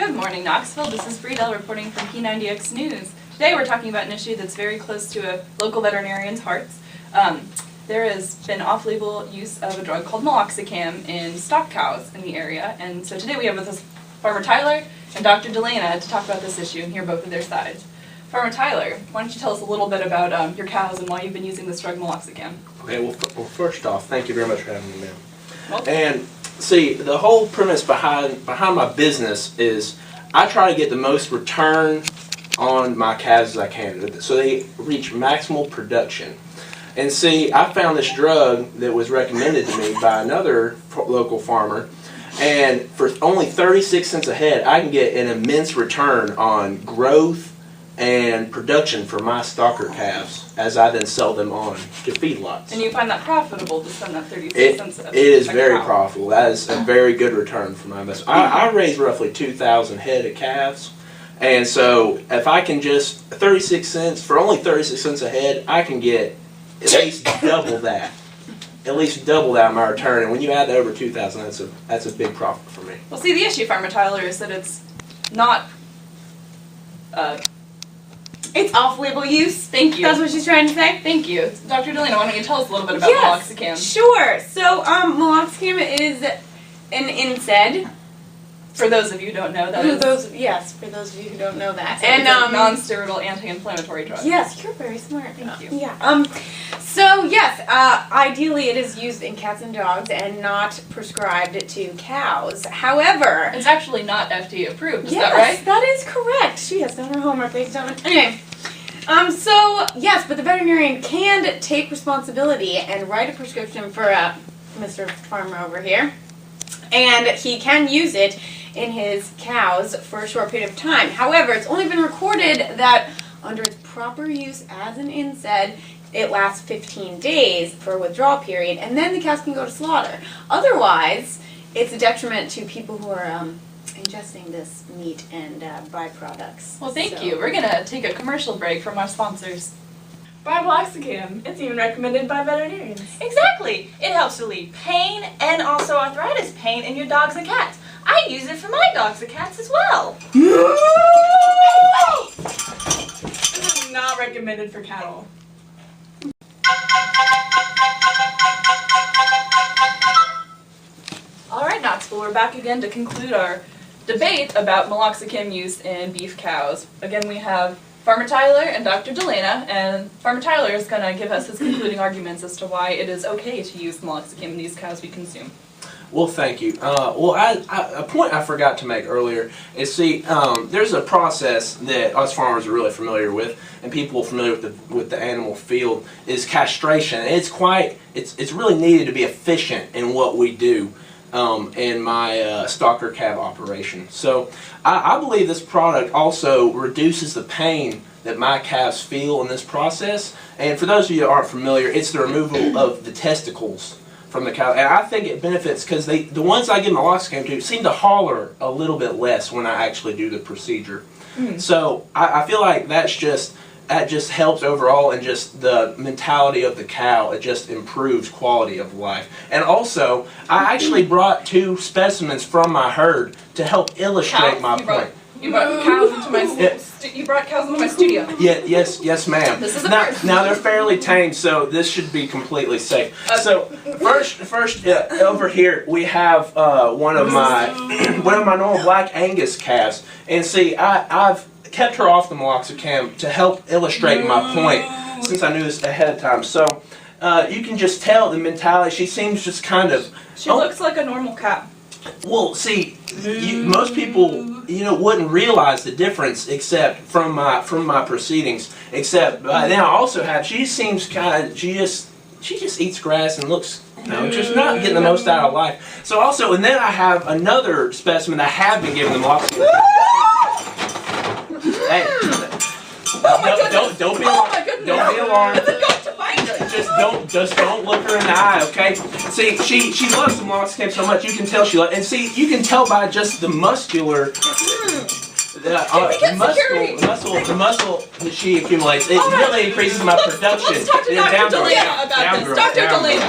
Good morning, Knoxville. This is Briedel reporting from P90X News. Today we're talking about an issue that's very close to a local veterinarian's hearts. There has been off-label use of a drug called meloxicam in stock cows in the area, and so today we have with us Farmer Tyler and Dr. Delana to talk about this issue and hear both of their sides. Farmer Tyler, why don't you tell us a little bit about your cows and why you've been using this drug meloxicam? Okay, well, first off, thank you very much for having me, ma'am. And see, the whole premise behind my business is I try to get the most return on my calves as I can, so they reach maximal production. And see, I found this drug that was recommended to me by another local farmer, and for only 36 cents a head, I can get an immense return on growth and production for my stocker calves as I then sell them on to feedlots. And you find that profitable to spend that 36 cents? It is very profitable. That is a very good return for my investment. I raise roughly 2,000 head of calves, and so if I can just 36 cents for only 36 cents a head, I can get at least double that. At least double that in my return, and when you add that over 2,000, that's a big profit for me. Well, see, the issue, Farmer Tyler, is that it's not. It's off-label use. Thank you. That's what she's trying to say? Thank you. Dr. Delana, why don't you tell us a little bit about meloxicam? Sure. So, meloxicam is an NSAID. For those of you who don't know, that is... For those of you who don't know that. So and it's a non-steroidal anti-inflammatory drug. Yes, you're very smart. Thank you. Yeah. So, yes, ideally it is used in cats and dogs and not prescribed to cows. However... It's actually not FDA approved, is that right? Yes, that is correct. She has done her homework, ladies and gentlemen. Anyway, so, yes, but the veterinarian can take responsibility and write a prescription for Mr. Farmer over here. And he can use it in his cows for a short period of time. However, it's only been recorded that under its proper use as an NSAID, it lasts 15 days for a withdrawal period, and then the cows can go to slaughter. Otherwise, it's a detriment to people who are ingesting this meat and byproducts. Well, thank you. We're going to take a commercial break from our sponsors. Meloxicam. It's even recommended by veterinarians. Exactly. It helps relieve pain and also arthritis pain in your dogs and cats. I use it for my dogs and cats as well. This is not recommended for cattle. All right, Knoxville, we're back again to conclude our debate about meloxicam use in beef cows. Again, we have Farmer Tyler and Dr. Delana, and Farmer Tyler is going to give us his concluding arguments as to why it is okay to use meloxicam in these cows we consume. Well, thank you. A point I forgot to make earlier is, there's a process that us farmers are really familiar with, and people familiar with the animal field, is castration. It's really needed to be efficient in what we do in my stocker calf operation. So I believe this product also reduces the pain that my calves feel in this process. And for those of you that aren't familiar, it's the removal of the testicles from the cow, and I think it benefits because the ones I give meloxicam to seem to holler a little bit less when I actually do the procedure. So I feel like that just helps overall, and just the mentality of the cow. It just improves quality of life. And also, I actually brought 2 specimens from my herd to help illustrate my point. You brought cows into my studio. Yes, ma'am. This is now they're fairly tame, so this should be completely safe. So first over here we have one of my normal Black Angus calves, and see, I've kept her off the meloxicam to help illustrate my point, since I knew this ahead of time. So you can just tell the mentality. She seems just kind of. She looks like a normal cow. Well, see, most people, wouldn't realize the difference except from my proceedings. Except now I also have. She seems kind of. She just eats grass and looks, just not getting the most out of life. So also, and then I have another specimen that I have been given the meloxicam. Hey, don't be alarmed. Don't be alarmed. Just don't look her in the eye, okay? See, she loves the meloxicam so much, you can tell she loves, and see, you can tell by just the muscle that she accumulates. It really increases my production. Let's talk to Dr. Delana about this. Dr. Delana,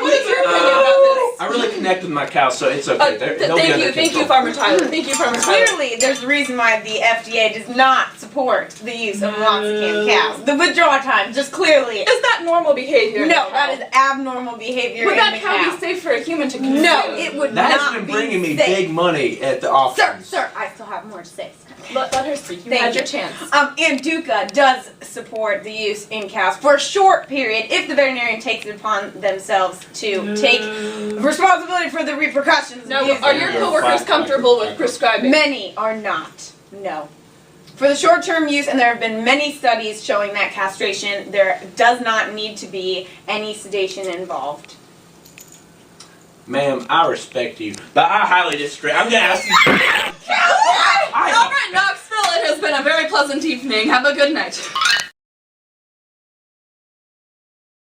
what is your opinion about this? I really connect with my cows, so it's okay. They'll be under Thank you, control. Farmer Tyler. Thank you, Farmer Tyler. Clearly, there's a reason why the FDA does not support the use of Meloxicam cows. The withdrawal time just clearly. Is that normal behavior? in a No, cow? that is abnormal behavior Would in that the cow cow. be safe for a human to consume? No, it would That not has been be bringing me safe. big money at the auctions. Sir, I still have more to say. Let her speak. You Thank had you. your chance. Anduca does support the use in cows for a short period if the veterinarian takes it upon themselves to take responsibility for the repercussions. No, of using are it. your coworkers comfortable with prescribing? Many are not. No. For the short-term use, and there have been many studies showing that castration, there does not need to be any sedation involved. Ma'am, I respect you, but I highly disagree. I'm gonna ask you. All right, Knoxville, it has been a very pleasant evening. Have a good night.